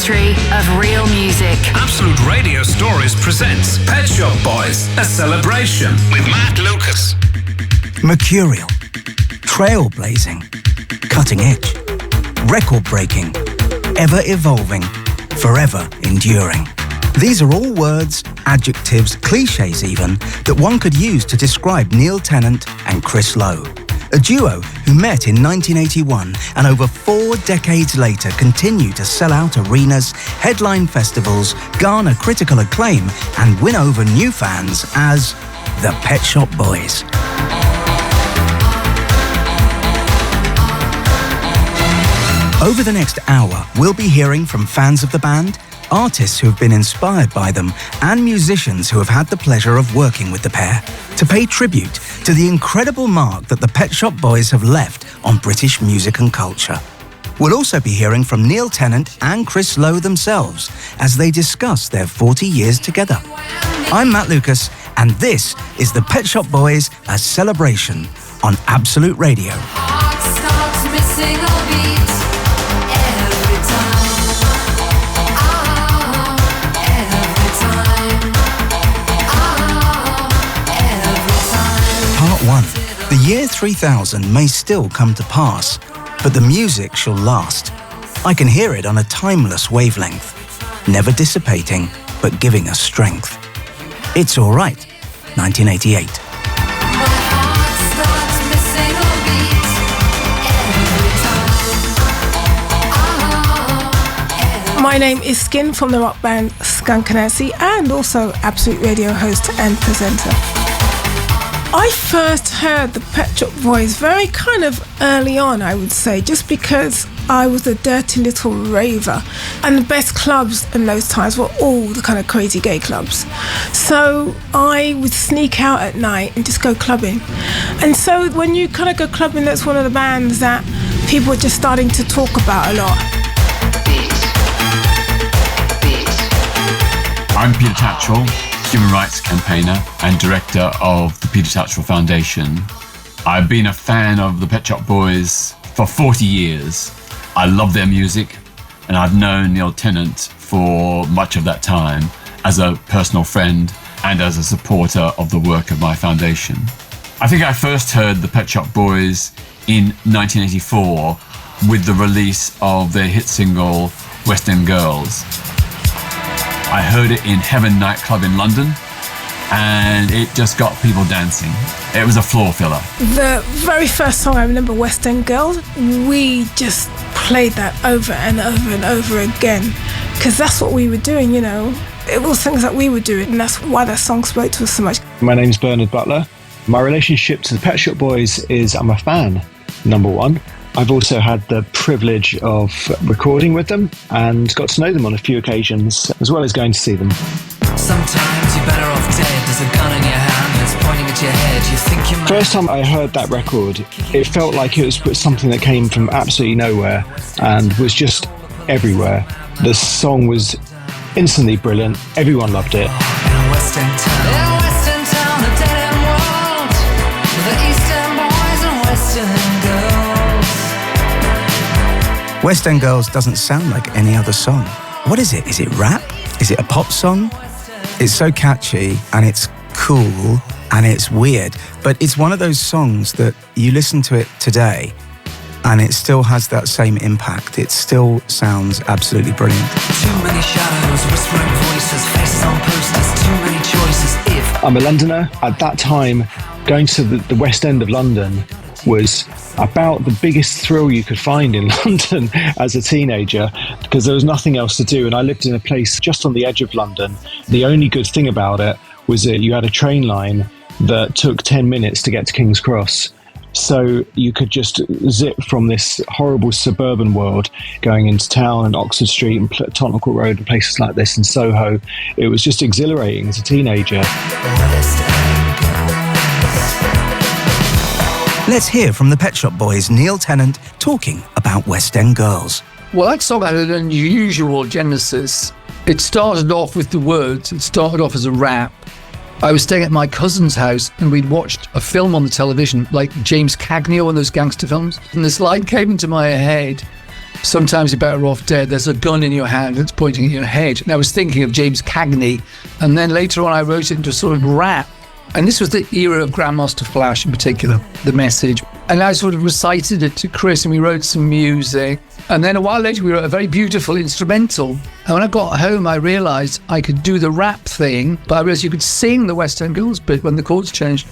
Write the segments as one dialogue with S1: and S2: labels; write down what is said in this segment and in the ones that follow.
S1: history of real music.
S2: Absolute Radio Stories presents Pet Shop Boys, a celebration with Matt Lucas.
S3: Mercurial, trailblazing, cutting edge, record-breaking, ever-evolving, forever enduring. These are all words, adjectives, cliches even, that one could use to describe Neil Tennant and Chris Lowe. A duo who met in 1981 and over 4 decades later continue to sell out arenas, headline festivals, garner critical acclaim and win over new fans as the Pet Shop Boys. Over the next hour, we'll be hearing from fans of the band, artists who have been inspired by them, and musicians who have had the pleasure of working with the pair to pay tribute to the incredible mark that the Pet Shop Boys have left on British music and culture. We'll also be hearing from Neil Tennant and Chris Lowe themselves as they discuss their 40 years together. I'm Matt Lucas, and this is the Pet Shop Boys, a celebration on Absolute Radio. Part 1. The year 3000 may still come to pass, but the music shall last. I can hear it on a timeless wavelength, never dissipating, but giving us strength. It's All Right, 1988.
S4: My name is Skin from the rock band Skunk Anansie and also Absolute Radio host and presenter. I first heard the Pet Shop Boys very kind of early on, I would say, just because I was a dirty little raver. And the best clubs in those times were all the kind of crazy gay clubs. So I would sneak out at night and just go clubbing. And so when you kind of go clubbing, that's one of the bands that people are just starting to talk about a lot.
S5: I'm Peter Tatchell, human rights campaigner and director of the Peter Tatchell Foundation. I've been a fan of the Pet Shop Boys for 40 years. I love their music, and I've known Neil Tennant for much of that time as a personal friend and as a supporter of the work of my foundation. I think I first heard the Pet Shop Boys in 1984 with the release of their hit single, West End Girls. I heard it in Heaven nightclub in London, and it just got people dancing. It was a floor filler. The
S4: very first song I remember, West End Girls, we just played that over and over and over again, because that's what we were doing, you know. It was things that we were doing, and that's why that song spoke to us so much.
S6: My name's Bernard Butler. My relationship to the Pet Shop Boys is I'm a fan, number one. I've also had the privilege of recording with them and got to know them on a few occasions, as well as going to see them.
S7: Sometimes you're better off dead. There's a gun in your hand that's pointing at your head. You think you're
S6: First time I heard that record, it felt like it was something that came from absolutely nowhere and was just everywhere. The song was instantly brilliant. Everyone loved it.
S7: in a West End town. In a West End town, a dead end world. The East End boys and West End girls.
S3: West End Girls doesn't sound like any other song. What is it? Is it rap? Is it a pop song? It's so catchy and it's cool and it's weird, but it's one of those songs that you listen to it today and it still has that same impact. It still sounds absolutely brilliant.
S7: Too many shadows, whispering voices, faces on posters, too many choices. If
S6: I'm a Londoner. At that time, going to the West End of London was about the biggest thrill you could find in London as a teenager, because there was nothing else to do, and I lived in a place just on the edge of London. The only good thing about it was that you had a train line that took 10 minutes to get to King's Cross. So you could just zip from this horrible suburban world going into town and Oxford Street and Tottenham Court Road and places like this and Soho. It was just exhilarating as a teenager.
S3: Let's hear from the Pet Shop Boys' Neil Tennant talking about West End Girls.
S8: Well, that song had an unusual genesis. It started off with the words. It started off as a rap. I was staying at my cousin's house and we'd watched a film on the television, like James Cagney, one of those gangster films. And this line came into my head, sometimes you're better off dead. There's a gun in your hand that's pointing at your head. And I was thinking of James Cagney. And then later on, I wrote it into sort of rap. And this was the era of Grandmaster Flash in particular, the message. And I sort of recited it to Chris, and we wrote some music. And then a while later, we wrote a very beautiful instrumental. And when I got home, I realised I could do the rap thing, but I realised you could sing the West End Girls bit when the chords changed.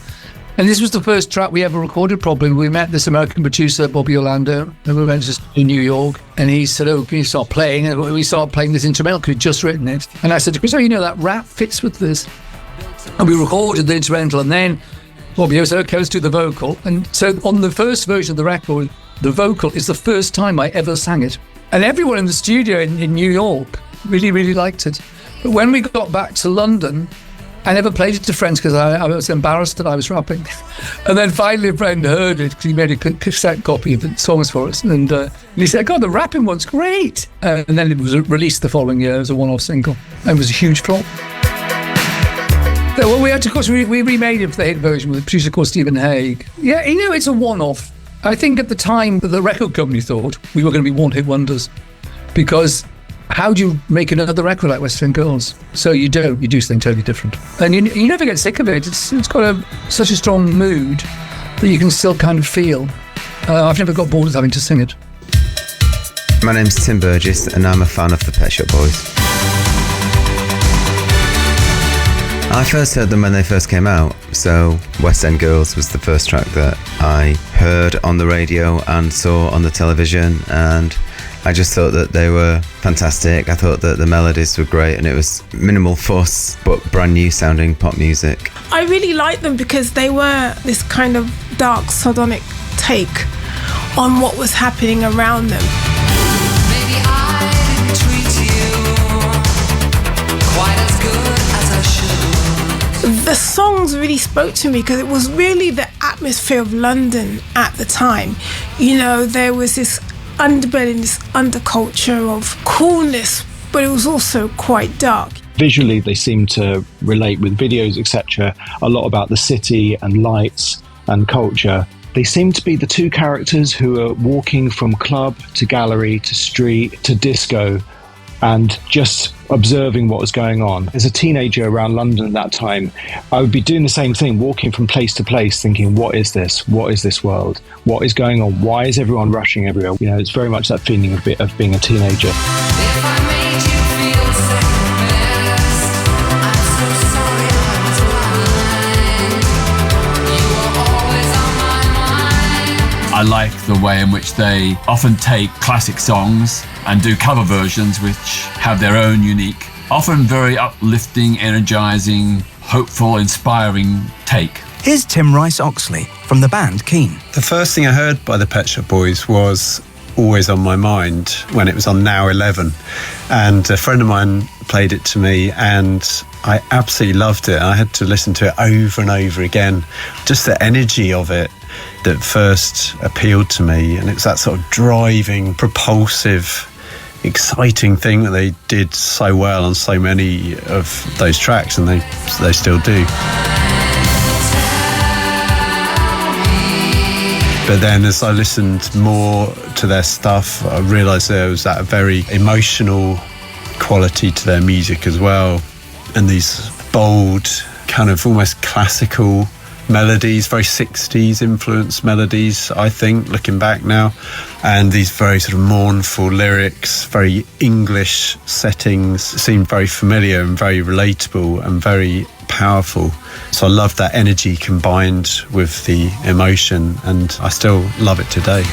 S8: And this was the first track we ever recorded properly. We met this American producer, Bobby Orlando, and we went to New York. And he said, "Oh, can you start playing?" And we started playing this instrumental because we'd just written it. And I said to Chris, "Oh, you know, that rap fits with this." And we recorded the instrumental, and then Bobby said, "Okay, let's do the vocal." And so on the first version of the record, the vocal is the first time I ever sang it. And everyone in the studio in New York really, really liked it. But when we got back to London, I never played it to friends because I was embarrassed that I was rapping. And then finally a friend heard it because he made a cassette copy of the songs for us. And he said, "God, the rapping one's great." And then it was released the following year as a one-off single. And it was a huge flop. So, well, we had to, of course, we remade it for the hit version with a producer called Stephen Hague. Yeah, you know, it's a one-off. I think at the time the record company thought we were going to be one-hit wonders, because how do you make another record like West End Girls? So you don't. You do something totally different. And you never get sick of it. It's got such a strong mood that you can still kind of feel. I've never got bored of having to sing it.
S9: My name's Tim Burgess, and I'm a fan of the Pet Shop Boys. I first heard them when they first came out, so West End Girls was the first track that I heard on the radio and saw on the television, and I just thought that they were fantastic. I thought that the melodies were great, and it was minimal fuss but brand new sounding pop music.
S4: I really liked them because they were this kind of dark, sardonic take on what was happening around them.
S7: Maybe I didn't treat you quite as good as I should.
S4: The songs really spoke to me because it was really the atmosphere of London at the time. You know, there was this underbelly, this underculture of coolness, but it was also quite dark.
S6: Visually, they seem to relate with videos, etc., a lot about the city and lights and culture. They seem to be the two characters who are walking from club to gallery to street to disco and just observing what was going on. As a teenager around London at that time, I would be doing the same thing, walking from place to place, thinking, what is this? What is this world? What is going on? Why is everyone rushing everywhere? You know, it's very much that feeling of being a teenager.
S7: If I made you feel second best, I'm so sorry I was blind. You were always on my mind.
S5: I like the way in which they often take classic songs and do cover versions which have their own unique, often very uplifting, energizing, hopeful, inspiring take.
S3: Here's Tim Rice-Oxley from the band Keane.
S10: The first thing I heard by the Pet Shop Boys was Always on My Mind when it was on Now 11. And a friend of mine played it to me and I absolutely loved it. I had to listen to it over and over again. Just the energy of it that first appealed to me. And it's that sort of driving, propulsive, exciting thing that they did so well on so many of those tracks, and they still do. But then as I listened more to their stuff, I realised there was that very emotional quality to their music as well, and these bold, kind of almost classical melodies, very 60s influenced melodies, I think, looking back now, and these very sort of mournful lyrics, very English settings seemed very familiar and very relatable and very powerful. So I loved that energy combined with the emotion, and I still love it today.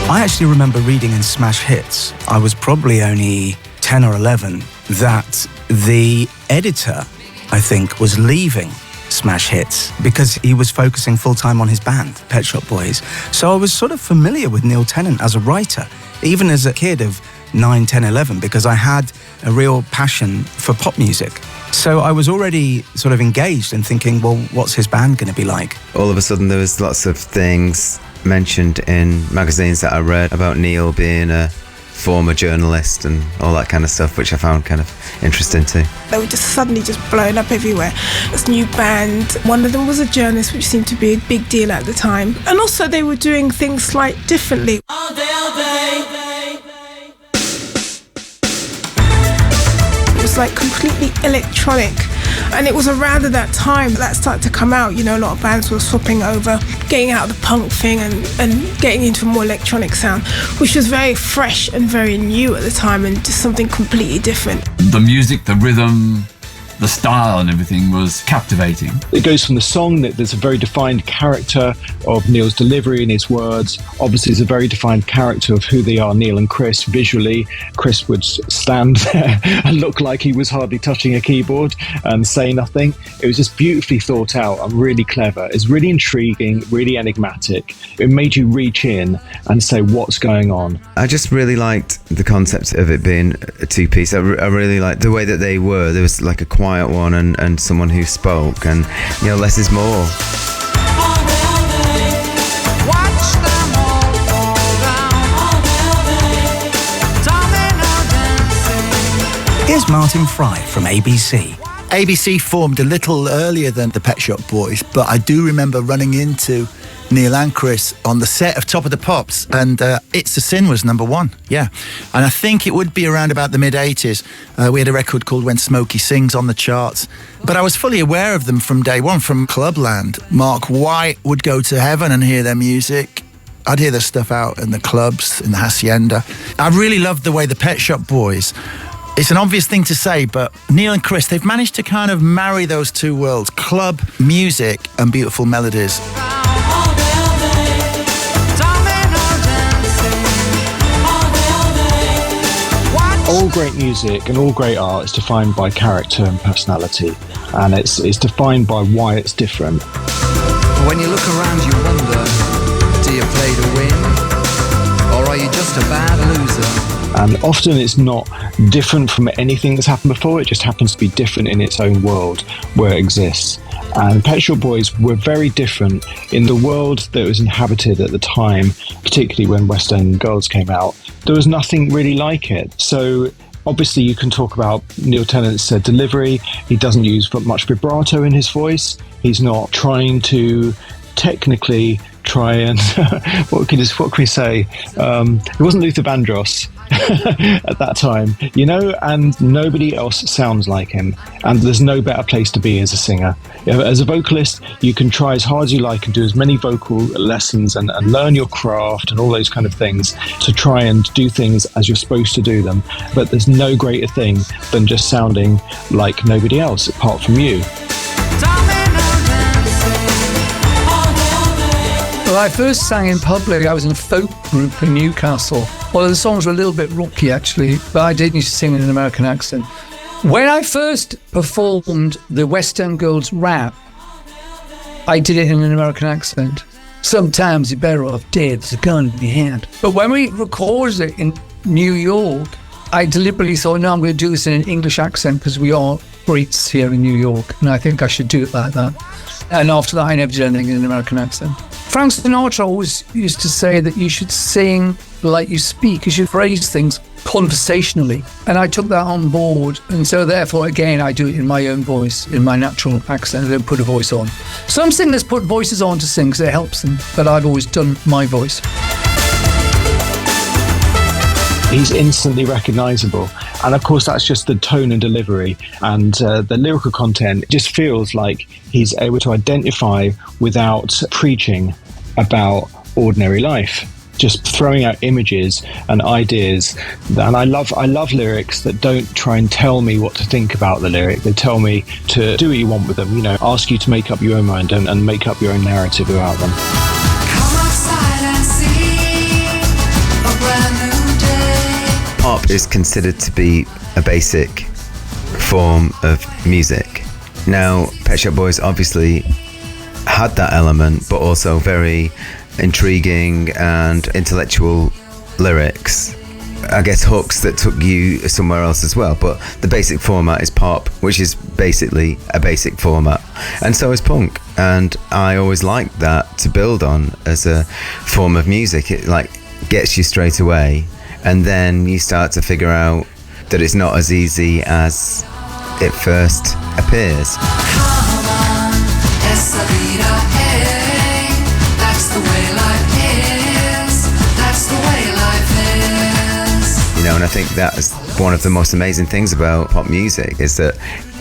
S3: I actually remember reading in Smash Hits, I was probably only 10 or 11, that the editor, I think, was leaving Smash Hits because he was focusing full-time on his band, Pet Shop Boys. So I was sort of familiar with Neil Tennant as a writer, even as a kid of 9, 10, 11, because I had a real passion for pop music. So I was already sort of engaged in thinking, well, what's his band going to be like?
S9: All of a sudden there was lots of things mentioned in magazines that I read about Neil being a former journalist and all that kind of stuff, which I found kind of interesting too.
S4: They were just suddenly just blowing up everywhere. This new band, one of them was a journalist, which seemed to be a big deal at the time. And also they were doing things slightly differently. It was like completely electronic. And it was around at that time that started to come out. You know, a lot of bands were swapping over, getting out of the punk thing and getting into a more electronic sound, which was very fresh and very new at the time and just something completely different.
S5: The music, the rhythm, the style and everything was captivating.
S6: It goes from the song that there's a very defined character of Neil's delivery and his words. Obviously, there's a very defined character of who they are, Neil and Chris, visually. Chris would stand there and look like he was hardly touching a keyboard and say nothing. It was just beautifully thought out and really clever. It's really intriguing, really enigmatic. It made you reach in and say, what's going on?
S9: I just really liked the concept of it being a two-piece. I really liked the way that they were. There was like a quiet one and someone who spoke, and you know, less is more.
S3: Here's Martin Fry from ABC.
S11: ABC formed a little earlier than the Pet Shop Boys, but I do remember running into Neil and Chris on the set of Top of the Pops, and It's a Sin was number one, yeah. And I think it would be around about the mid-80s. We had a record called When Smokey Sings on the charts. But I was fully aware of them from day one, from Clubland. Mark White would go to heaven and hear their music. I'd hear their stuff out in the clubs, in the Hacienda. I really loved the way the Pet Shop Boys, it's an obvious thing to say, but Neil and Chris, they've managed to kind of marry those two worlds, club music and beautiful melodies.
S6: All great music and all great art is defined by character and personality, and it's defined by why it's different.
S12: When you look around, you wonder, do you play to win, or are you just a bad loser?
S6: And often it's not different from anything that's happened before, it just happens to be different in its own world where it exists. And Pet Shop Boys were very different in the world that was inhabited at the time, particularly when West End Girls came out. There was nothing really like it. So obviously you can talk about Neil Tennant's delivery. He doesn't use much vibrato in his voice. He's not trying to technically try and what can we say? It wasn't Luther Vandross at that time, you know, and nobody else sounds like him, and there's no better place to be as a singer. As a vocalist, you can try as hard as you like and do as many vocal lessons and learn your craft and all those kind of things to try and do things as you're supposed to do them, but there's no greater thing than just sounding like nobody else apart from you.
S8: Well, I first sang in public. I was in a folk group in Newcastle. Well, the songs were a little bit rocky, actually, but I did need to sing in an American accent. When I first performed the West End Girls rap, I did it in an American accent. Sometimes you're better off dead, there's a gun in your hand. But when we recorded it in New York, I deliberately thought, no, I'm going to do this in an English accent because we are Brits here in New York, and I think I should do it like that. And after that, I never did anything in an American accent. Frank Sinatra always used to say that you should sing like you speak, you should phrase things conversationally. And I took that on board. And so therefore, again, I do it in my own voice, in my natural accent. I don't put a voice on. Some singers put voices on to sing because it helps them, but I've always done my voice.
S6: He's instantly recognisable. And of course, that's just the tone and delivery. And the lyrical content just feels like he's able to identify without preaching about ordinary life. Just throwing out images and ideas. And I love lyrics that don't try and tell me what to think about the lyric. They tell me to do what you want with them, you know, ask you to make up your own mind and make up your own narrative about them.
S9: Pop is considered to be a basic form of music. Now, Pet Shop Boys obviously had that element, but also very intriguing and intellectual lyrics. I guess hooks that took you somewhere else as well, but the basic format is pop, which is basically a basic format, and so is punk. And I always liked that to build on as a form of music. It like gets you straight away And then you start to figure out that it's not as easy as it first appears.
S7: Come on, esa vida, hey, that's the way life is, that's the way life is.
S9: You know, and I think that's one of the most amazing things about pop music is that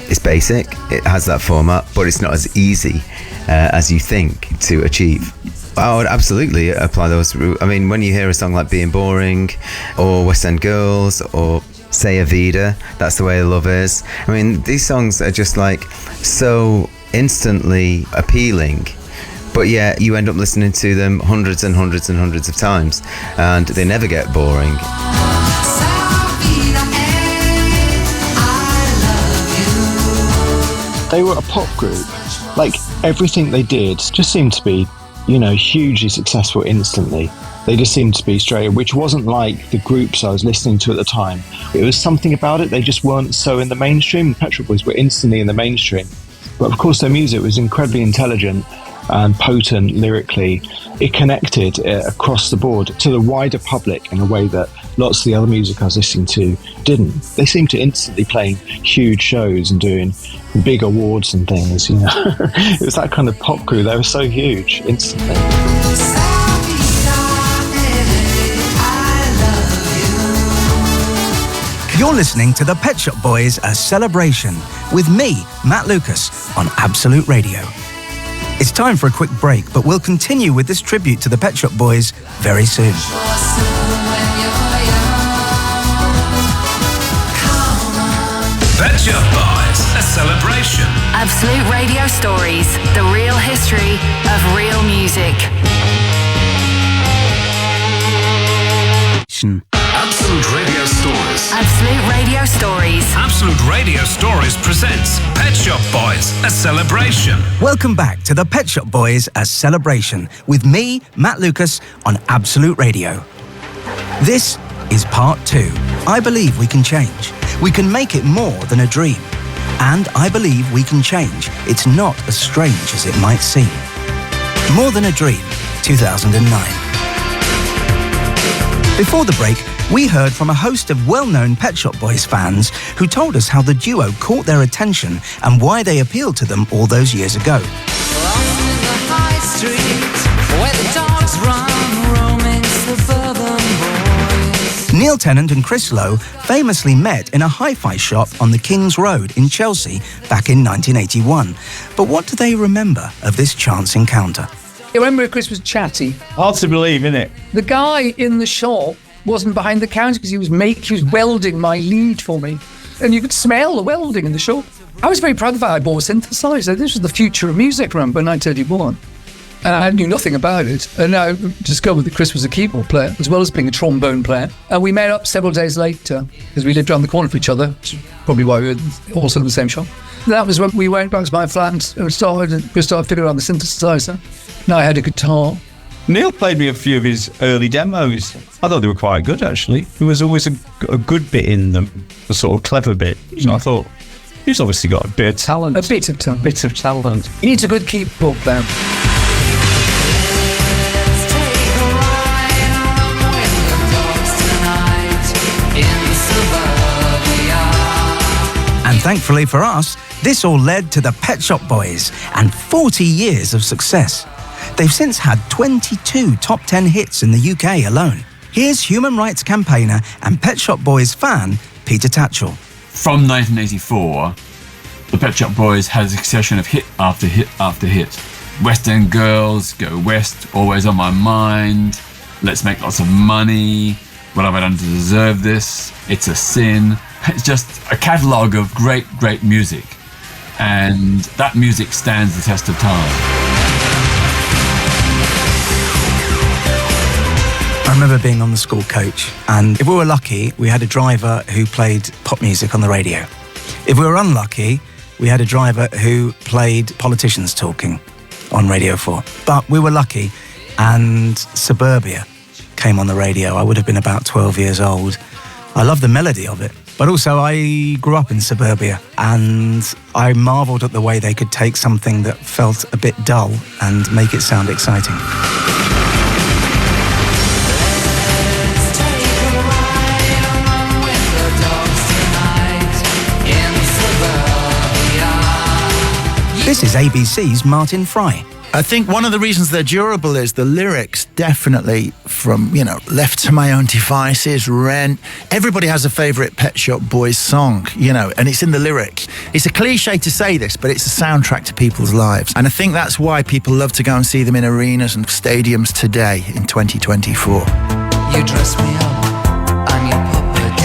S9: it's basic, it has that format, but it's not as easy as you think to achieve. I would absolutely apply those. I mean, when you hear a song like Being Boring or West End Girls or Say Avida, That's the Way Love Is. I mean, these songs are just like so instantly appealing, but yet you end up listening to them hundreds and hundreds and hundreds of times and they never get boring.
S6: They were a pop group. Like, everything they did just seemed to be, you know, hugely successful instantly. They just seemed to be straight, which wasn't like the groups I was listening to at the time. It was something about it. They just weren't so in the mainstream. Pet Shop Boys were instantly in the mainstream. But of course, their music was incredibly intelligent and potent lyrically. It connected across the board to the wider public in a way that lots of the other music I was listening to didn't. They seemed to instantly playing huge shows and doing big awards and things, you know. It was that kind of pop crew. They were so huge instantly.
S3: You're listening to the Pet Shop Boys, A Celebration, with me, Matt Lucas, on Absolute Radio. It's time for a quick break, but we'll continue with this tribute to the Pet Shop Boys very soon.
S2: Pet Shop Boys, A Celebration.
S1: Absolute Radio Stories, the real history of real music.
S2: Absolute Radio Stories.
S1: Absolute Radio Stories.
S2: Absolute Radio Stories presents Pet Shop Boys, A Celebration.
S3: Welcome back to the Pet Shop Boys, A Celebration, with me, Matt Lucas, on Absolute Radio. This is part 2. I believe we can change. We can make it more than a dream. And I believe we can change. It's not as strange as it might seem. More Than a Dream, 2009. Before the break, we heard from a host of well-known Pet Shop Boys fans who told us how the duo caught their attention and why they appealed to them all those years ago.
S7: Lost in the high street, where the dogs run, roaming suburban boys.
S3: Neil Tennant and Chris Lowe famously met in a hi-fi shop on the King's Road in Chelsea back in 1981. But what do they remember of this chance encounter?
S8: You remember Chris was chatty.
S13: Hard to believe, isn't it?
S8: The guy in the shop wasn't behind the counter because he was welding my lead for me. And you could smell the welding in the shop. I was very proud of that. I bought a synthesizer. This was the future of music, remember, in 1981. And I knew nothing about it. And I discovered that Chris was a keyboard player, as well as being a trombone player. And we met up several days later, because we lived around the corner from each other, which is probably why we were also in the same shop. That was when we went back to my flat and started figuring out the synthesizer. Now I had a guitar.
S13: Neil played me a few of his early demos. I thought they were quite good, actually. There was always a good bit in them, a sort of clever bit. So I thought, he's obviously got a bit of talent.
S8: A bit of talent.
S13: Bit of talent.
S8: He needs a good keyboard player.
S3: And thankfully for us, this all led to the Pet Shop Boys and 40 years of success. They've since had 22 top 10 hits in the UK alone. Here's human rights campaigner and Pet Shop Boys fan, Peter Tatchell.
S5: From 1984, the Pet Shop Boys had a succession of hit after hit after hit. West End Girls, Go West, Always on My Mind, Let's Make Lots of Money, What Have I Done to Deserve This, It's a Sin. It's just a catalogue of great, great music. And that music stands the test of time.
S3: I remember being on the school coach, and if we were lucky, we had a driver who played pop music on the radio. If we were unlucky, we had a driver who played politicians talking on Radio 4. But we were lucky, and Suburbia came on the radio. I would have been about 12 years old. I loved the melody of it, but also I grew up in Suburbia, and I marvelled at the way they could take something that felt a bit dull and make it sound exciting. This is ABC's Martin Fry.
S11: I think one of the reasons they're durable is the lyrics, definitely, from, Left to My Own Devices, Rent. Everybody has a favourite Pet Shop Boys song, and it's in the lyric. It's a cliche to say this, but it's a soundtrack to people's lives. And I think that's why people love to go and see them in arenas and stadiums today in 2024.
S12: You dress me up, I'm your puppet.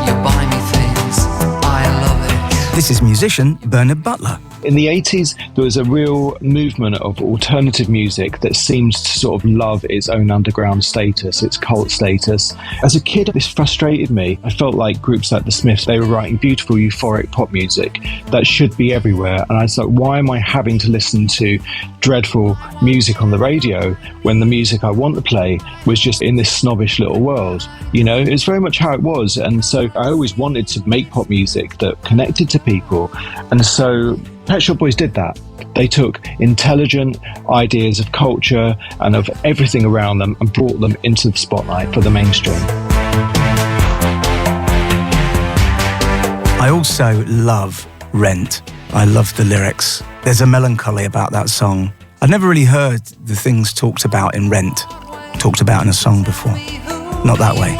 S12: You buy me things, I love it.
S3: This is musician Bernard Butler.
S6: In the 80s, there was a real movement of alternative music that seemed to sort of love its own underground status, its cult status. As a kid, this frustrated me. I felt like groups like the Smiths, they were writing beautiful, euphoric pop music that should be everywhere. And I was like, why am I having to listen to dreadful music on the radio when the music I want to play was just in this snobbish little world? It's very much how it was. And so I always wanted to make pop music that connected to people. And so Pet Shop Boys did that. They took intelligent ideas of culture and of everything around them and brought them into the spotlight for the mainstream.
S3: I also love Rent. I love the lyrics. There's a melancholy about that song. I've never really heard the things talked about in Rent talked about in a song before. Not that way.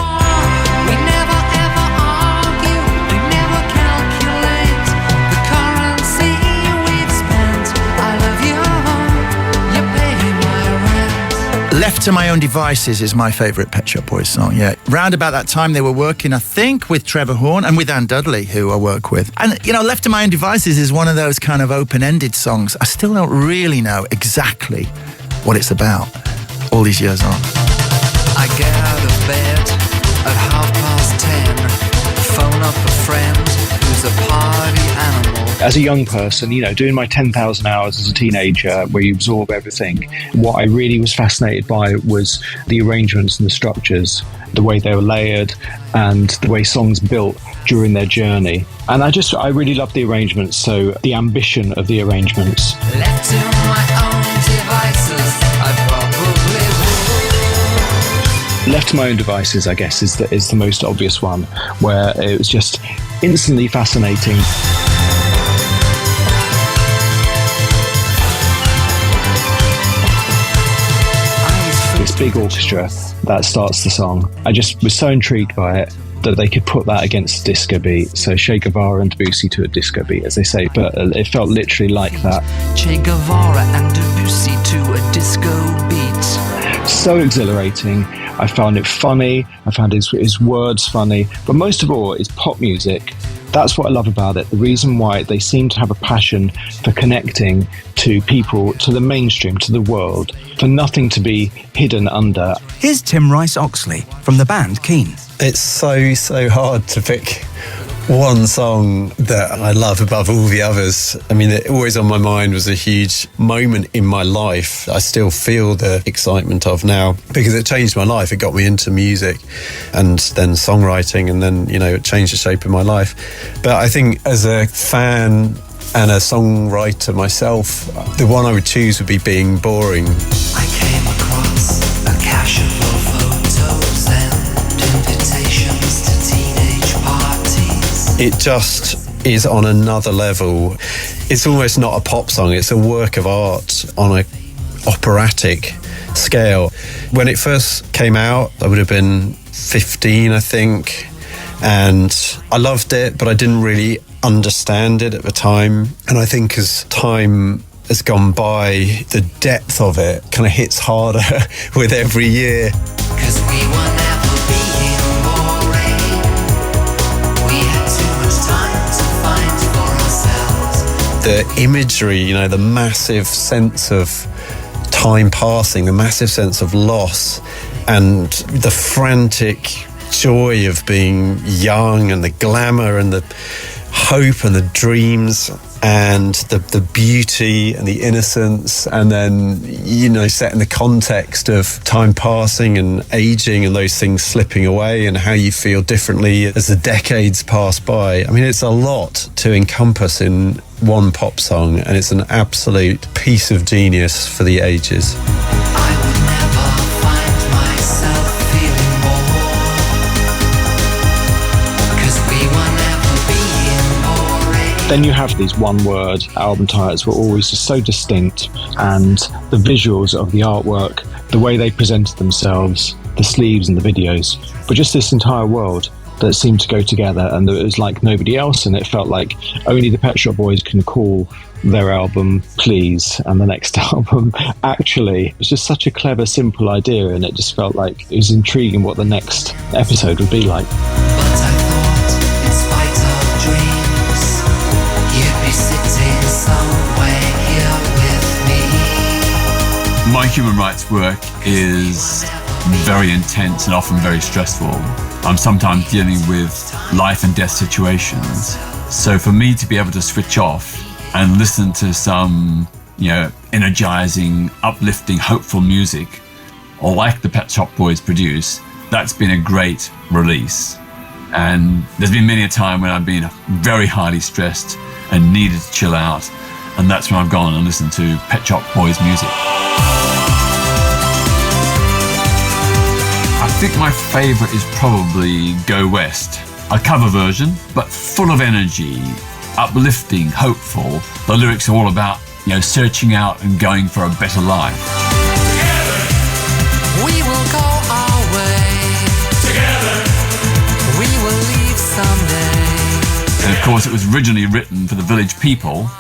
S11: Left to My Own Devices is my favourite Pet Shop Boys song, yeah. Round about that time they were working, I think, with Trevor Horn and with Ann Dudley, who I work with. And, Left to My Own Devices is one of those kind of open-ended songs. I still don't really know exactly what it's about all these years on.
S12: I get out of bed at 10:30, phone up a friend who's a party animal.
S6: As a young person, doing my 10,000 hours as a teenager where you absorb everything, what I really was fascinated by was the arrangements and the structures, the way they were layered and the way songs built during their journey. And I really loved the arrangements, so the ambition of the arrangements.
S12: Left to my own devices, I probably would.
S6: Left to My Own Devices, I guess, is the most obvious one, where it was just instantly fascinating. This big orchestra that starts the song. I just was so intrigued by it that they could put that against a disco beat. So Che Guevara and Debussy to a disco beat, as they say, but it felt literally like that.
S12: Che Guevara and Debussy to a disco beat.
S6: So exhilarating. I found it funny. I found his words funny. But most of all, it's pop music. That's what I love about it. The reason why they seem to have a passion for connecting to people, to the mainstream, to the world, for nothing to be hidden under.
S3: Here's Tim Rice-Oxley from the band Keane.
S10: It's so hard to pick one song that I love above all the others. I mean, it always on my mind was a huge moment in my life. I still feel the excitement of now because it changed my life. It got me into music and then songwriting, and then, it changed the shape of my life. But I think as a fan and a songwriter myself, the one I would choose would be Being Boring.
S12: I came across a cache of photos and invitations to teenage parties.
S10: It just is on another level. It's almost not a pop song, it's a work of art on a operatic scale. When it first came out, I would have been 15, I think, and I loved it, but I didn't really understand it at the time. And I think as time has gone by, the depth of it kind of hits harder with every year.
S12: 'Cause we were never being boring. We had too much time to find for ourselves.
S10: The imagery, the massive sense of time passing, the massive sense of loss, and the frantic joy of being young, and the glamour and the hope and the dreams and the beauty and the innocence, and then set in the context of time passing and aging and those things slipping away and how you feel differently as the decades pass by. I mean, it's a lot to encompass in one pop song, and it's an absolute piece of genius for the ages.
S12: I would never find myself feeling bored, 'cause we were never being boring.
S6: Then you have these one-word album titles were always just so distinct, and the visuals of the artwork, the way they presented themselves, the sleeves and the videos, but just this entire world that seemed to go together, and it was like nobody else, and it felt like only the Pet Shop Boys can call their album Please and the next album Actually. It was just such a clever, simple idea, and it just felt like it was intriguing what the next episode would be like.
S7: In spite of dreams, you'd be sitting somewhere here with me.
S5: My human rights work is very intense and often very stressful. I'm sometimes dealing with life and death situations. So for me to be able to switch off and listen to some, energizing, uplifting, hopeful music, or like the Pet Shop Boys produce, that's been a great release. And there's been many a time when I've been very highly stressed and needed to chill out, and that's when I've gone and listened to Pet Shop Boys music. I think my favorite is probably Go West, a cover version, but full of energy, uplifting, hopeful. The lyrics are all about, searching out and going for a better life.
S7: Together, we will go our way. Together, we will leave someday.
S5: And of course, it was originally written for the Village People,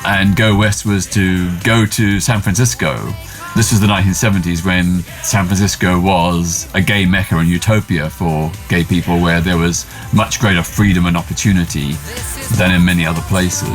S5: and Go West was to go to San Francisco. This was the 1970s, when San Francisco was a gay mecca and utopia for gay people, where there was much greater freedom and opportunity than in many other places.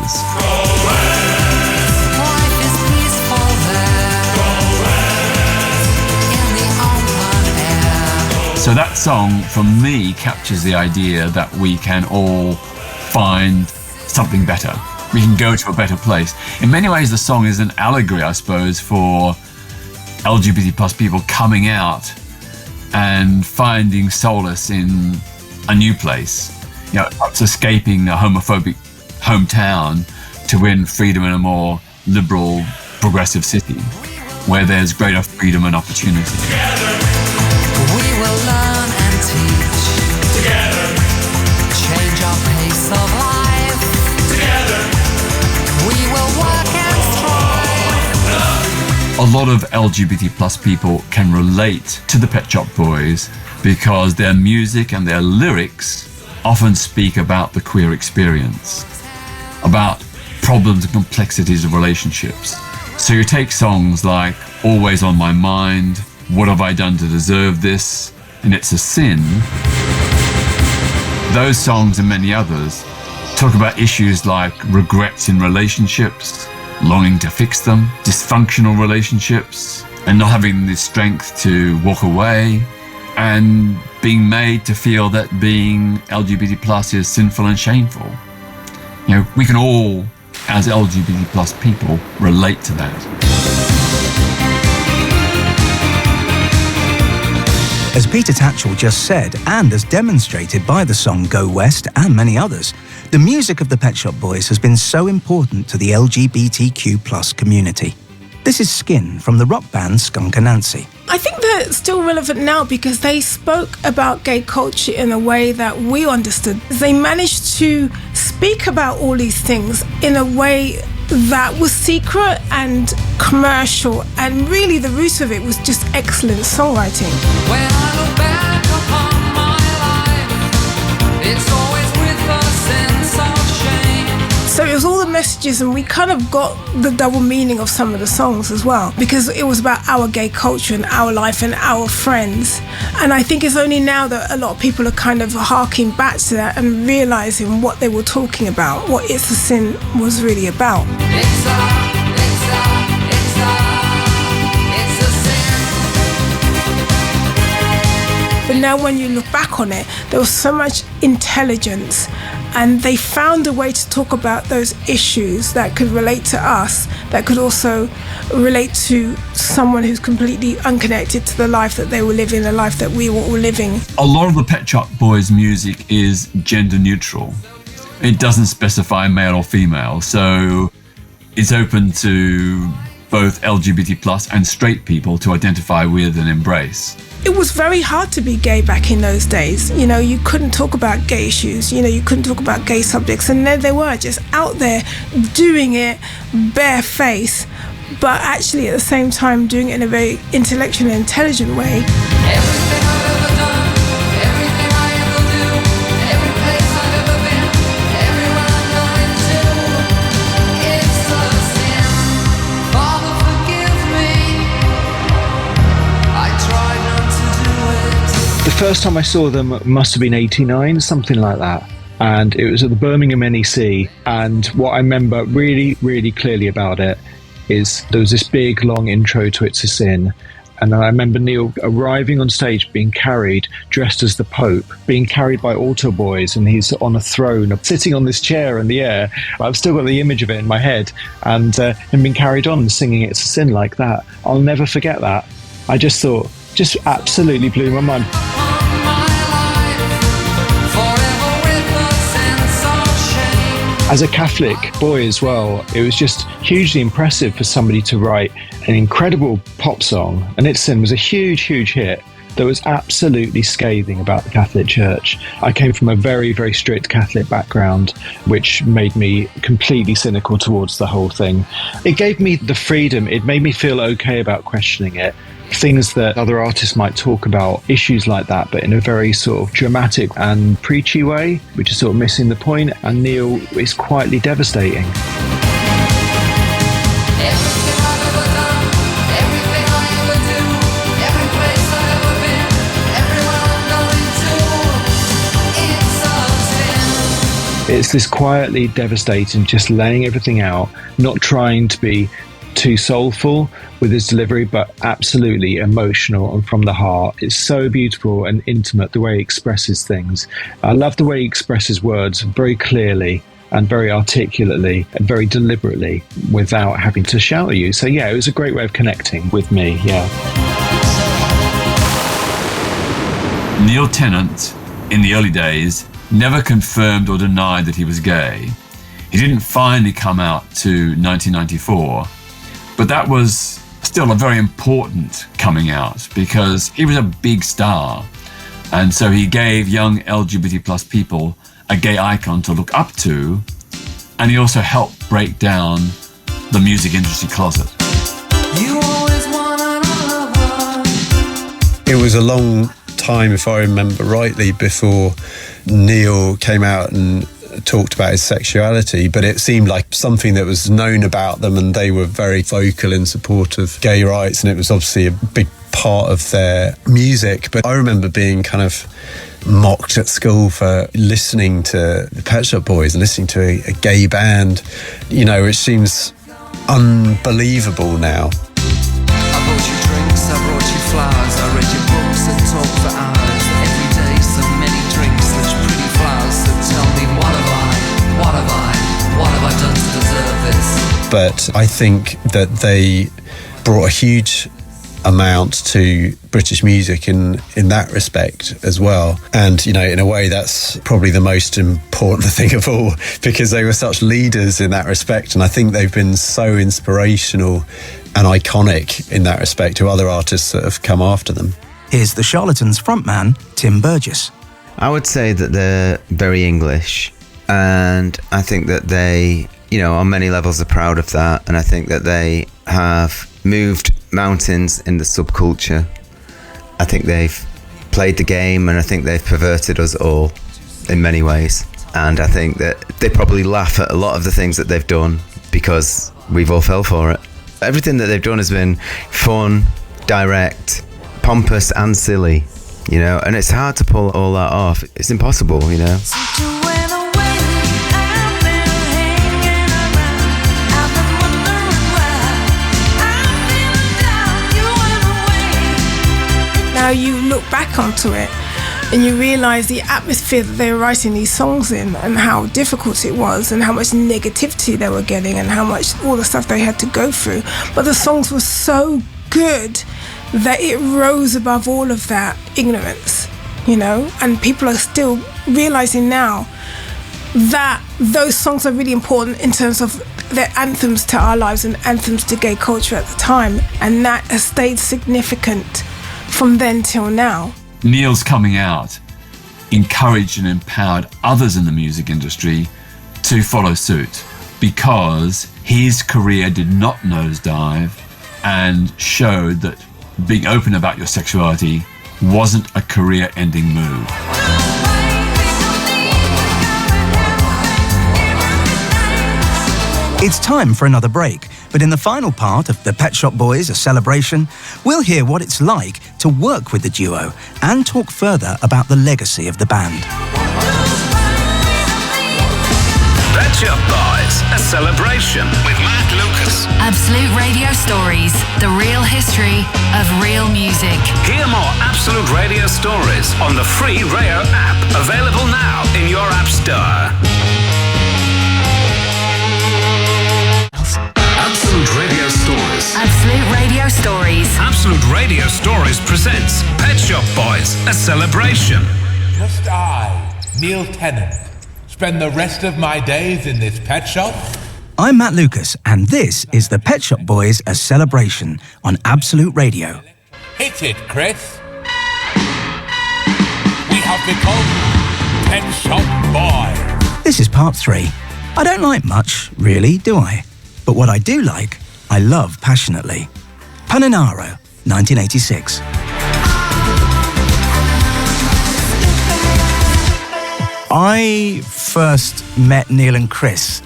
S5: So that song, for me, captures the idea that we can all find something better. We can go to a better place. In many ways, the song is an allegory, I suppose, for LGBT plus people coming out and finding solace in a new place. Perhaps escaping a homophobic hometown to win freedom in a more liberal, progressive city where there's greater freedom and opportunity.
S7: We will learn and teach. Together. Change our pace of life. Together. We will work and strive.
S5: A lot of LGBT plus people can relate to the Pet Shop Boys because their music and their lyrics often speak about the queer experience, about problems and complexities of relationships. So you take songs like Always on My Mind, What Have I Done to Deserve This, and It's a Sin. Those songs and many others talk about issues like regrets in relationships, longing to fix them, dysfunctional relationships, and not having the strength to walk away, and being made to feel that being LGBT plus is sinful and shameful. We can all, as LGBT plus people, relate to that.
S3: As Peter Tatchell just said, and as demonstrated by the song Go West and many others, the music of the Pet Shop Boys has been so important to the LGBTQ+ community. This is Skin from the rock band Skunk Anansie.
S4: I think they're still relevant now because they spoke about gay culture in a way that we understood. They managed to speak about all these things in a way that was secret and commercial, and really the root of it was just excellent songwriting.
S7: When I look back upon my life, it's always with a sense of shame.
S4: So it was all the messages, and we kind of got the double meaning of some of the songs as well, because it was about our gay culture and our life and our friends. And I think it's only now that a lot of people are kind of harking back to that and realising what they were talking about, what It's a Sin was really about.
S7: It's a sin.
S4: But now when you look back on it, there was so much intelligence, and they found a way to talk about those issues that could relate to us, that could also relate to someone who's completely unconnected to the life that they were living, the life that we were all living.
S5: A lot of the Pet Shop Boys music is gender neutral. It doesn't specify male or female, so it's open to both LGBT plus and straight people to identify with and embrace.
S4: it was very hard to be gay back in those days. You know, you couldn't talk about gay issues, you know, you couldn't talk about gay subjects, and there they were just out there doing it bare-faced, but actually at the same time doing it in a very intellectual and intelligent way.
S7: Everything I've ever done, everything I ever do, every place I've ever been, everyone I'm going to, it's a sin. Father, forgive me. I tried not to do it.
S6: The first time I saw them must have been 89, something like that. And it was at the Birmingham NEC. And what I remember really, really clearly about it is there was this big, long intro to It's a Sin. And I remember Neil arriving on stage, being carried, dressed as the Pope, being carried by altar boys, and he's on a throne, sitting on this chair in the air. I've still got the image of it in my head, and him being carried on and singing It's a Sin like that. I'll never forget that. I just thought, just absolutely blew my mind. As a Catholic boy as well, it was just hugely impressive for somebody to write an incredible pop song, and It's Sin was a huge, huge hit that was absolutely scathing about the Catholic Church. I came from a very, very strict Catholic background, which made me completely cynical towards the whole thing. It gave me the freedom, it made me feel okay about questioning it. Things that other artists might talk about, issues like that, but in a very sort of dramatic and preachy way, which is sort of missing the point, and Neil is quietly devastating. It's this quietly devastating, just laying everything out, not trying to be too soulful with his delivery, but absolutely emotional and from the heart. It's so beautiful and intimate the way he expresses things. I love the way he expresses words very clearly and very articulately and very deliberately without having to shout at you. So yeah, it was a great way of connecting with me, yeah.
S5: Neil Tennant, in the early days, never confirmed or denied that he was gay. He didn't finally come out to 1994, but that was still a very important coming out because he was a big star. And so he gave young LGBT plus people a gay icon to look up to, and he also helped break down the music industry closet.
S7: You always want another.
S10: It was a long time, if I remember rightly, before Neil came out and talked about his sexuality, but it seemed like something that was known about them, and they were very vocal in support of gay rights, and it was obviously a big part of their music. But I remember being kind of mocked at school for listening to the Pet Shop Boys and listening to a gay band, you know, which seems unbelievable now.
S7: I bought you drinks, I brought you flowers, I read your books and talked for hours. Every day so many drinks, such pretty flowers. So tell me, what have I done to deserve this?
S10: But I think that they brought a huge amount to British music in that respect as well. And, you know, in a way that's probably the most important thing of all, because they were such leaders in that respect. And I think they've been so inspirational and iconic in that respect to other artists that have come after them.
S3: Here's the Charlatans frontman, Tim Burgess.
S9: I would say that they're very English, and I think that they, you know, on many levels are proud of that, and I think that they have moved mountains in the subculture. I think they've played the game, and I think they've perverted us all in many ways, and I think that they probably laugh at a lot of the things that they've done because we've all fell for it. Everything that they've done has been fun, direct, pompous and silly, you know, and it's hard to pull all that off. It's impossible, you know.
S4: Now you look back onto it and you realise the atmosphere that they were writing these songs in, and how difficult it was, and how much negativity they were getting, and how much all the stuff they had to go through. But the songs were so good that it rose above all of that ignorance, you know, and people are still realising now that those songs are really important in terms of their anthems to our lives and anthems to gay culture at the time, and that has stayed significant from then till now.
S5: Neil's coming out encouraged and empowered others in the music industry to follow suit, because his career did not nosedive and showed that being open about your sexuality wasn't a career-ending move.
S3: It's time for another break, but in the final part of the Pet Shop Boys, A Celebration, we'll hear what it's like to work with the duo and talk further about the legacy of the band.
S2: Pet Shop Boys, A Celebration with Matt Lucas.
S1: Absolute Radio Stories, the real history of real music.
S2: Hear more Absolute Radio Stories on the free Rayo app, available now in your app store. Absolute Radio Stories.
S1: Absolute Radio Stories.
S2: Absolute Radio Stories presents Pet Shop Boys, A Celebration.
S14: Must I, Neil Tennant, spend the rest of my days in this pet shop?
S3: I'm Matt Lucas, and this is the Pet Shop Boys, A Celebration on Absolute Radio.
S14: Hit it, Chris. We have become Pet Shop Boys.
S3: This is part 3. I don't like much, really, do I? But what I do like, I love passionately. Paninaro, 1986. I first met Neil and Chris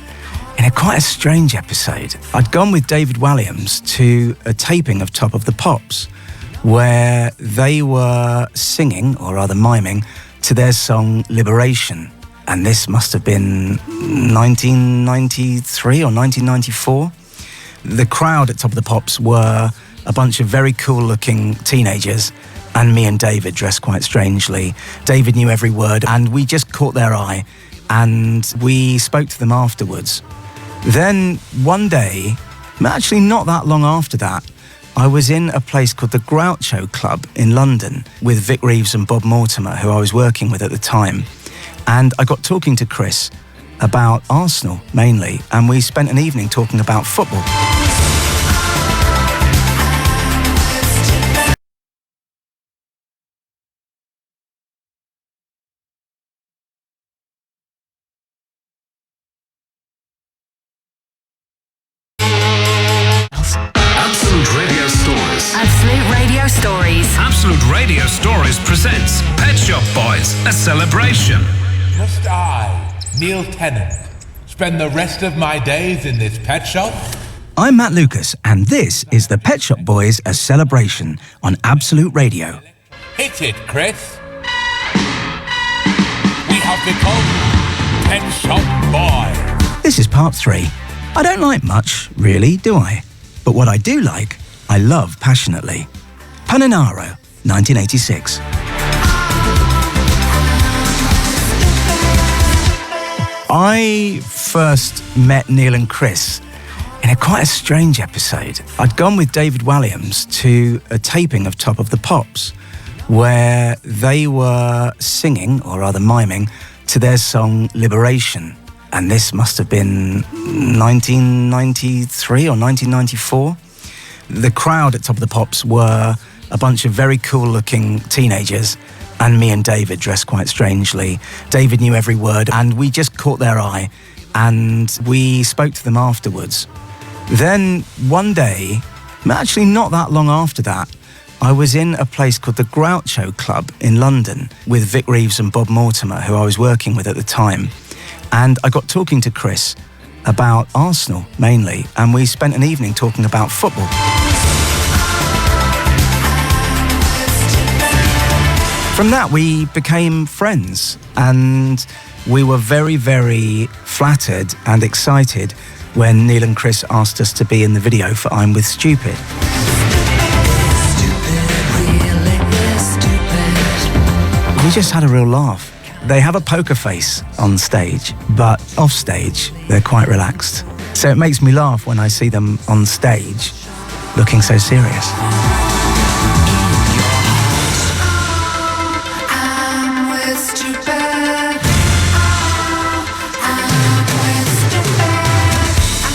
S3: in quite a strange episode. I'd gone with David Walliams to a taping of Top of the Pops, where they were singing, or rather miming, to their song Liberation. And this must have been 1993 or 1994. The crowd at Top of the Pops were a bunch of very cool-looking teenagers, and me and David dressed quite strangely. David knew every word, and we just caught their eye, and we spoke to them afterwards. Then one day, actually not that long after that, I was in a place called the Groucho Club in London with Vic Reeves and Bob Mortimer, who I was working with at the time. And I got talking to Chris about Arsenal, mainly, and we spent an evening talking about football.
S2: Absolute Radio Stories.
S1: Absolute Radio Stories.
S2: Absolute Radio Stories presents Pet Shop Boys, A Celebration.
S14: Must I, Neil Tennant, spend the rest of my days in this pet shop?
S3: I'm Matt Lucas, and this is the Pet Shop Boys, A Celebration on Absolute Radio.
S14: Hit it, Chris. We have become Pet Shop Boys.
S3: This is part 3. I don't like much, really, do I? But what I do like, I love passionately. Paninaro, 1986. I first met Neil and Chris in quite a strange episode. I'd gone with David Walliams to a taping of Top of the Pops, where they were singing, or rather miming, to their song Liberation. And this must have been 1993 or 1994. The crowd at Top of the Pops were a bunch of very cool-looking teenagers, and me and David dressed quite strangely. David knew every word, and we just caught their eye, and we spoke to them afterwards. Then one day, actually not that long after that, I was in a place called the Groucho Club in London with Vic Reeves and Bob Mortimer, who I was working with at the time. And I got talking to Chris about Arsenal, mainly, and we spent an evening talking about football. From that, we became friends, and we were very, very flattered and excited when Neil and Chris asked us to be in the video for I'm With Stupid. We just had a real laugh. They have a poker face on stage, but off stage, they're quite relaxed. So it makes me laugh when I see them on stage looking so serious.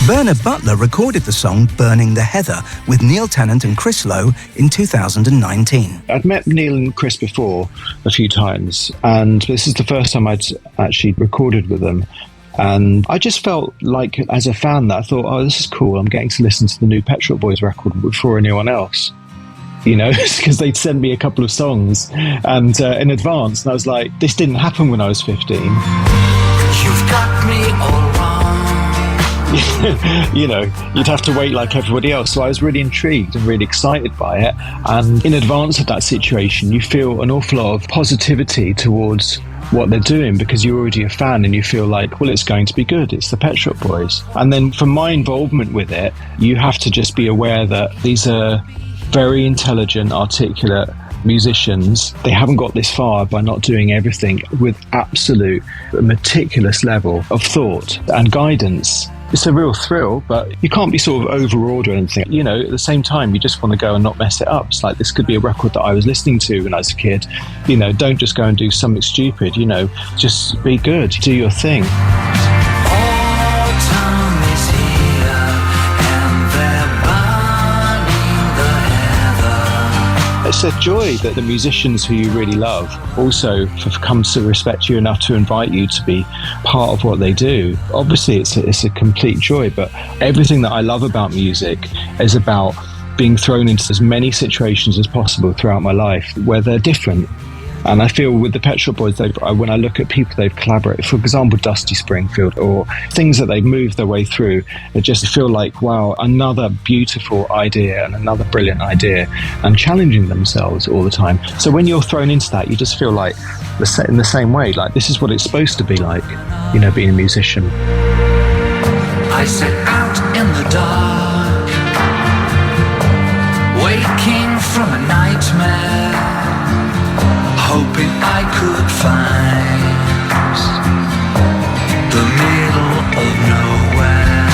S3: Bernard Butler recorded the song Burning the Heather with Neil Tennant and Chris Lowe in 2019.
S6: I'd met Neil and Chris before a few times, and this is the first time I'd actually recorded with them. And I just felt like, as a fan, that I thought, oh, this is cool. I'm getting to listen to the new Pet Shop Boys record before anyone else. You know, because they'd send me a couple of songs and in advance. And I was like, this didn't happen when I was 15.
S12: You've got me all wrong.
S6: You know, you'd have to wait like everybody else. So I was really intrigued and really excited by it. And in advance of that situation, you feel an awful lot of positivity towards what they're doing because you're already a fan and you feel like, well, it's going to be good. It's the Pet Shop Boys. And then from my involvement with it, you have to just be aware that these are very intelligent, articulate musicians. They haven't got this far by not doing everything with absolute meticulous level of thought and guidance. It's a real thrill, but you can't be sort of overawed or anything. You know, at the same time, you just want to go and not mess it up. It's like, this could be a record that I was listening to when I was a kid. You know, don't just go and do something stupid, you know, just be good, do your thing.
S12: Autumn is here, and they're burning the heather.
S6: It's a joy that the musicians who you really love also have come to respect you enough to invite you to be part of what they do. Obviously, it's a complete joy, but everything that I love about music is about being thrown into as many situations as possible throughout my life where they're different. And I feel with the Pet Shop Boys, when I look at people they've collaborated, for example, Dusty Springfield, or things that they've moved their way through, I just feel like, wow, another beautiful idea and another brilliant idea, and challenging themselves all the time. So when you're thrown into that, you just feel like, in the same way, like this is what it's supposed to be like, you know, being a musician.
S12: I set out in the dark, waking from a nightmare, hoping I could find the middle of nowhere.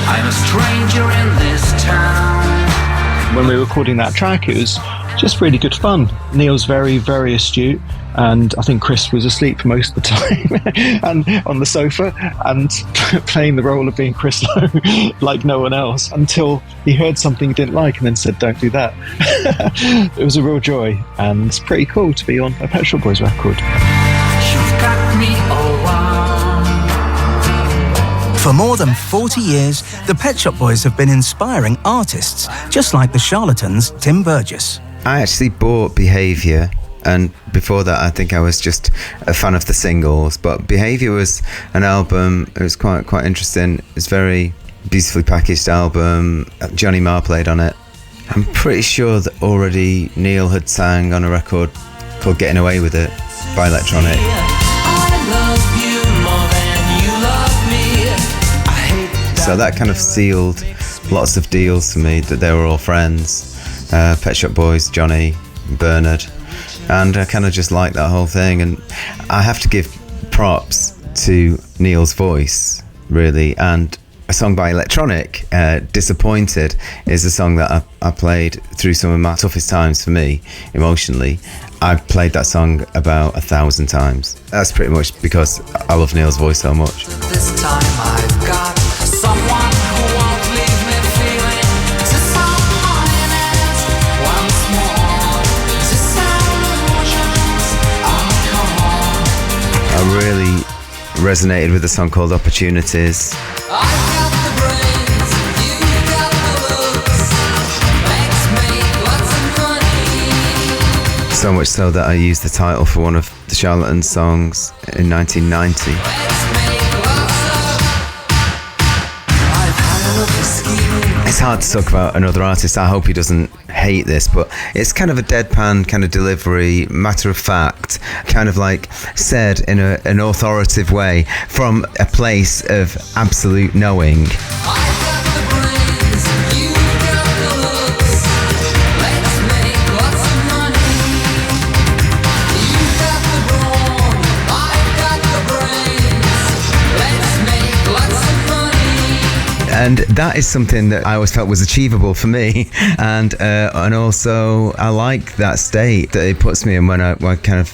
S12: I'm a stranger in this town.
S6: When we were recording that track, it was just really good fun. Neil's very, very astute, and I think Chris was asleep for most of the time and on the sofa and playing the role of being Chris Lowe like no one else, until he heard something he didn't like and then said, don't do that. It was a real joy, and it's pretty cool to be on a Pet Shop Boys record.
S12: You've got me all wrong.
S3: For more than 40 years, the Pet Shop Boys have been inspiring artists, just like the Charlatans' Tim Burgess.
S9: I actually bought Behaviour, and before that I think I was just a fan of the singles, but Behaviour was an album. It was quite interesting. It's a very beautifully packaged album. Johnny Marr played on it. I'm pretty sure that already Neil had sang on a record called Getting Away With It by Electronic.
S12: I love you more than you love me. I hate
S9: So that kind of sealed lots of deals for me, that they were all friends. Pet Shop Boys, Johnny, Bernard, and I kind of just like that whole thing. And I have to give props to Neil's voice, really. And a song by Electronic, Disappointed, is a song that I played through some of my toughest times for me emotionally. I've played that song about 1,000 times. That's pretty much because I love Neil's voice so much.
S12: this time I've got someone who won't leave me feeling disappointed once more. Disillusions, oh come on.
S9: I really resonated with a song called Opportunities.
S12: I've got the brains, you've got the looks, makes me lots of money.
S9: So much so that I used the title for one of the Charlatans songs in 1990. It's hard to talk about another artist. I hope he doesn't hate this, but it's kind of a deadpan kind of delivery, matter of fact, kind of like said in an authoritative way from a place of absolute knowing. And that is something that I always felt was achievable for me, and also I like that state that it puts me in when I kind of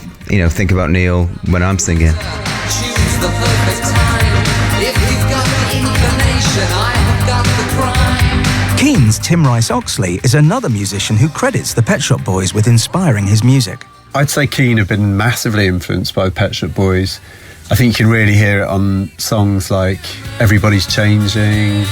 S9: think about Neil when I'm singing.
S12: Choose the perfect time if you've got the inclination.
S7: action, I have got the crime.
S3: Keane's Tim Rice-Oxley is another musician who credits the Pet Shop Boys with inspiring his music.
S10: I'd say Keane have been massively influenced by the Pet Shop Boys. I think you can really hear it on songs like Everybody's Changing.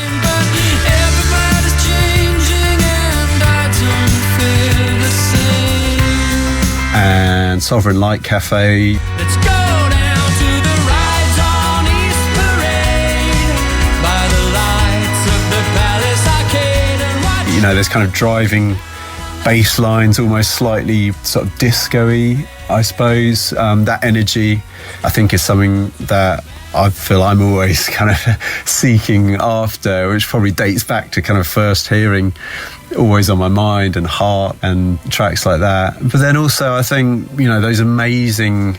S10: And Sovereign Light Cafe.
S7: Let's go down to the rides on East Parade by the lights of the Palace Arcade and watch.
S10: You know, there's kind of driving bass lines, almost slightly sort of disco-y, I suppose. That energy, I think, is something that I feel I'm always kind of seeking after, which probably dates back to kind of first hearing Always on My Mind and Heart and tracks like that. But then also I think, you know, those amazing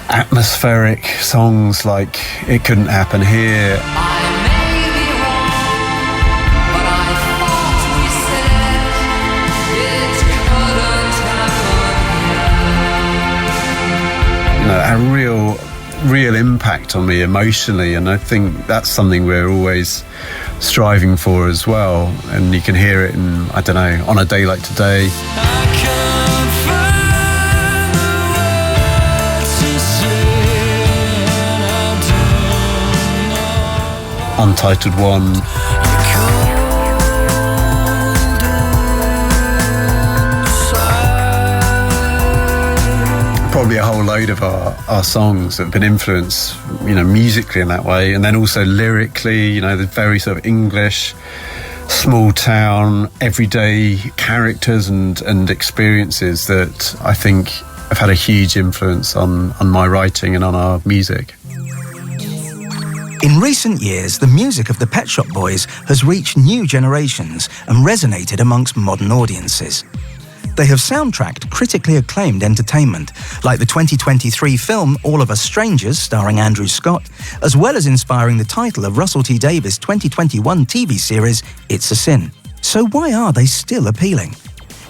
S10: atmospheric songs like It Couldn't Happen Here. You know, had a real impact on me emotionally, and I think that's something we're always striving for as well. And you can hear it in, I don't know, On a Day Like Today. Untitled One. Probably a whole load of our songs that have been influenced, you know, musically in that way, and then also lyrically, you know, the very sort of English, small town, everyday characters and experiences that I think have had a huge influence on my writing and on our music.
S3: In recent years, the music of the Pet Shop Boys has reached new generations and resonated amongst modern audiences. They have soundtracked critically acclaimed entertainment, like the 2023 film All of Us Strangers, starring Andrew Scott, as well as inspiring the title of Russell T Davies' 2021 TV series, It's a Sin. So why are they still appealing?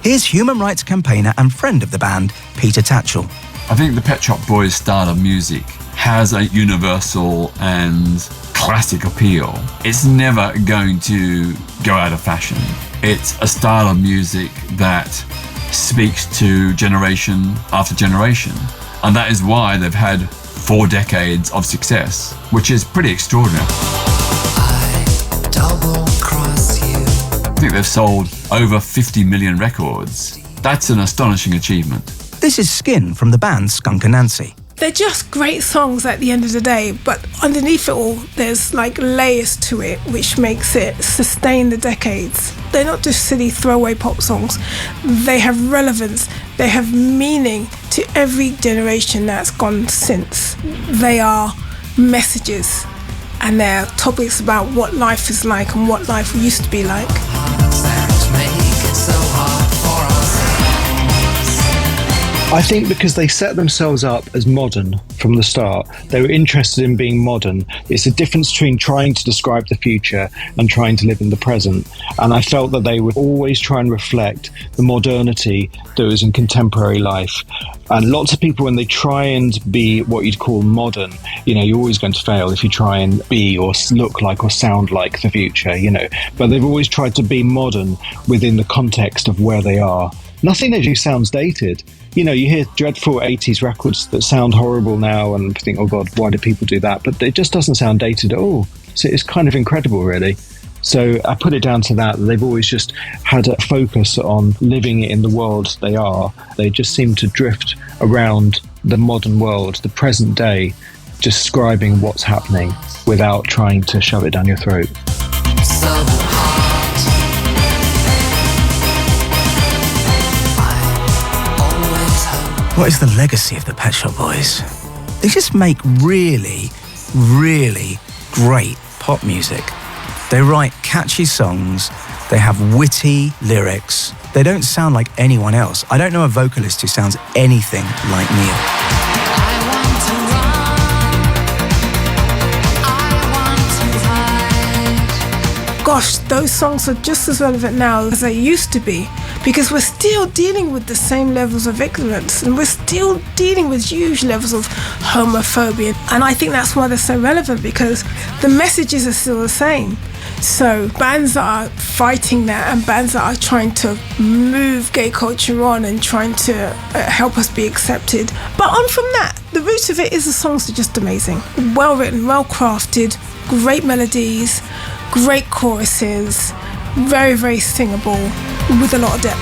S3: Here's human rights campaigner and friend of the band, Peter Tatchell.
S5: I think the Pet Shop Boys style of music has a universal and classic appeal. It's never going to go out of fashion. It's a style of music that speaks to generation after generation. And that is why they've had 4 decades of success, which is pretty extraordinary. I think they've sold over 50 million records. That's an astonishing achievement.
S3: This is Skin from the band Skunk Anansie.
S4: They're just great songs at the end of the day, but underneath it all, there's like layers to it, which makes it sustain the decades. They're not just silly throwaway pop songs. They have relevance. They have meaning to every generation that's gone since. They are messages, and they're topics about what life is like and what life used to be like.
S6: I think because they set themselves up as modern from the start, they were interested in being modern. It's a difference between trying to describe the future and trying to live in the present. And I felt that they would always try and reflect the modernity that was in contemporary life. And lots of people, when they try and be what you'd call modern, you know, you're always going to fail if you try and be or look like or sound like the future, you know. But they've always tried to be modern within the context of where they are. Nothing they do sounds dated. You know, you hear dreadful 80s records that sound horrible now and think, oh God, why do people do that? But it just doesn't sound dated at all. So it's kind of incredible, really. So I put it down to that. They've always just had a focus on living in the world they are. They just seem to drift around the modern world, the present day, describing what's happening without trying to shove it down your throat.
S3: What is the legacy of the Pet Shop Boys? They just make really, really great pop music. They write catchy songs, they have witty lyrics, they don't sound like anyone else. I don't know a vocalist who sounds anything like Neil.
S4: gosh, those songs are just as relevant now as they used to be, because we're still dealing with the same levels of ignorance, and we're still dealing with huge levels of homophobia. And I think that's why they're so relevant, because the messages are still the same. So bands that are fighting that, and bands that are trying to move gay culture on and trying to help us be accepted. But on from that, the root of it is the songs are just amazing. Well written, well crafted, great melodies, great choruses, very, very singable, with a lot of depth.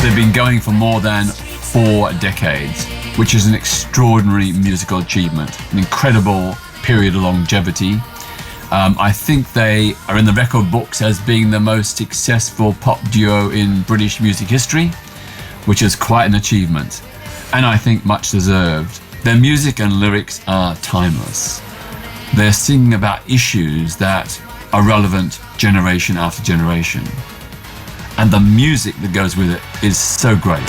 S5: They've been going for more than 4 decades, which is an extraordinary musical achievement, an incredible period of longevity. I think they are in the record books as being the most successful pop duo in British music history, which is quite an achievement, and I think much deserved. Their music and lyrics are timeless. They're singing about issues that are relevant generation after generation. And the music that goes with it is so great.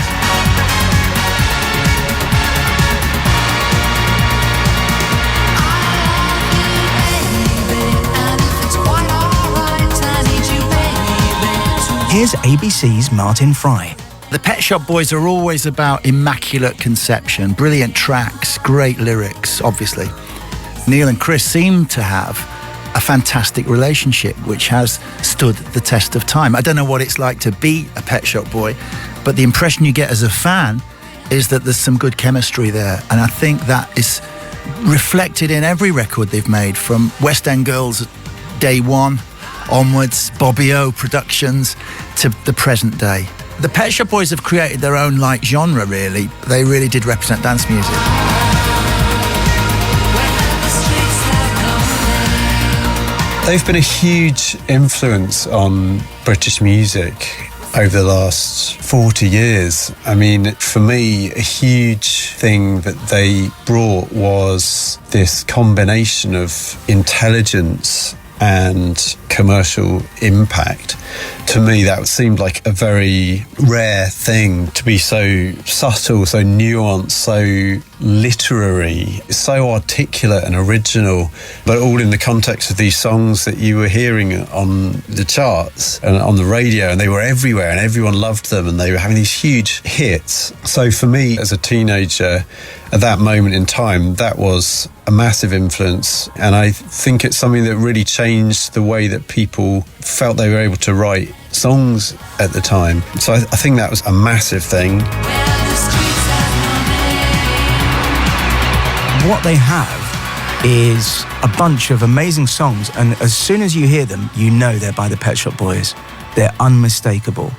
S3: Here's ABC's Martin Fry.
S11: The Pet Shop Boys are always about immaculate conception, brilliant tracks, great lyrics, obviously. Neil and Chris seem to have a fantastic relationship which has stood the test of time. I don't know what it's like to be a Pet Shop Boy, but the impression you get as a fan is that there's some good chemistry there, and I think that is reflected in every record they've made, from West End Girls day one onwards, Bobby O Productions, to the present day. The Pet Shop Boys have created their own like genre, really. They really did represent dance music.
S10: They've been a huge influence on British music over the last 40 years. I mean, for me, a huge thing that they brought was this combination of intelligence and commercial impact. To me, that seemed like a very rare thing, to be so subtle, so nuanced, so literary, so articulate and original, but all in the context of these songs that you were hearing on the charts and on the radio, and they were everywhere and everyone loved them, and they were having these huge hits. So for me, as a teenager, at that moment in time, that was a massive influence, and I think it's something that really changed the way that people felt they were able to write songs at the time. So I think that was a massive thing.
S3: What they have is a bunch of amazing songs, and as soon as you hear them, you know they're by the Pet Shop Boys. They're unmistakable.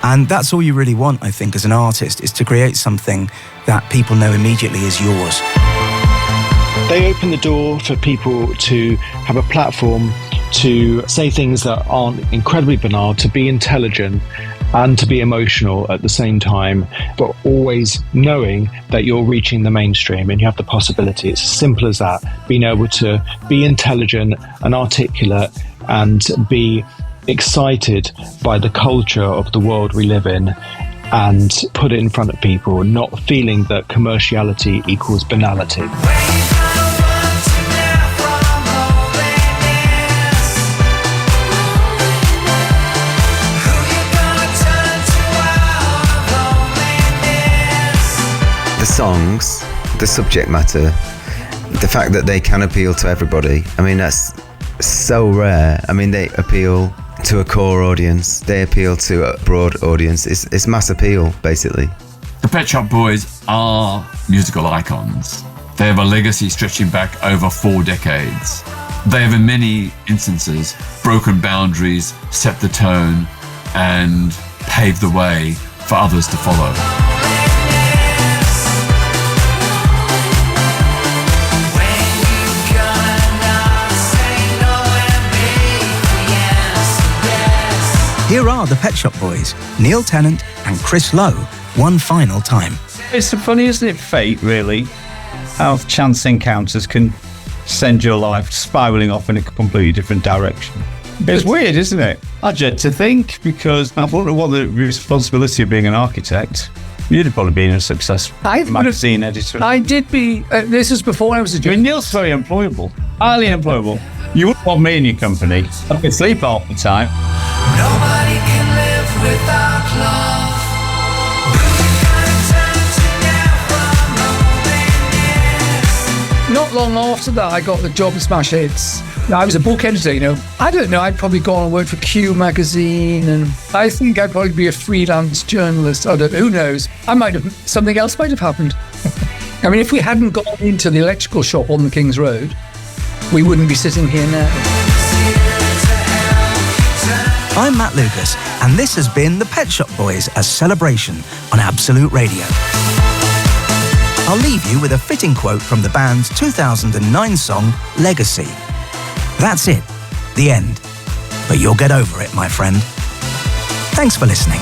S3: And that's all you really want, I think, as an artist, is to create something that people know immediately is yours.
S6: They open the door for people to have a platform to say things that aren't incredibly banal, to be intelligent and to be emotional at the same time, but always knowing that you're reaching the mainstream and you have the possibility. It's as simple as that, being able to be intelligent and articulate and be excited by the culture of the world we live in and put it in front of people, not feeling that commerciality equals banality.
S9: The songs, the subject matter, the fact that they can appeal to everybody. I mean, that's so rare. I mean, they appeal to a core audience, they appeal to a broad audience. It's mass appeal, basically.
S5: The Pet Shop Boys are musical icons. They have a legacy stretching back over 4 decades. They have in many instances broken boundaries, set the tone, and paved the way for others to follow.
S3: Here are the Pet Shop Boys, Neil Tennant and Chris Lowe, one final time.
S13: It's funny, isn't it, fate, really? How chance encounters can send your life spiralling off in a completely different direction. It's weird, isn't it? I dread to think, because I wouldn't want the responsibility of being an architect. You'd have probably been a successful magazine editor.
S8: I did be. This was before I was a journalist.
S13: I mean, Neil's very employable, highly employable. You wouldn't want me in your company. I could sleep half the time.
S12: Nobody can live without love.
S8: Not long after that, I got the job at Smash Hits. I was a book editor, you know. I don't know, I'd probably gone and worked for Q magazine, and I think I'd probably be a freelance journalist. I don't know, who knows? Something else might have happened. I mean, if we hadn't gone into the electrical shop on the King's Road, we wouldn't be sitting here now.
S3: I'm Matt Lucas, and this has been the Pet Shop Boys, a celebration on Absolute Radio. I'll leave you with a fitting quote from the band's 2009 song, Legacy. That's it. The end. But you'll get over it, my friend. Thanks for listening.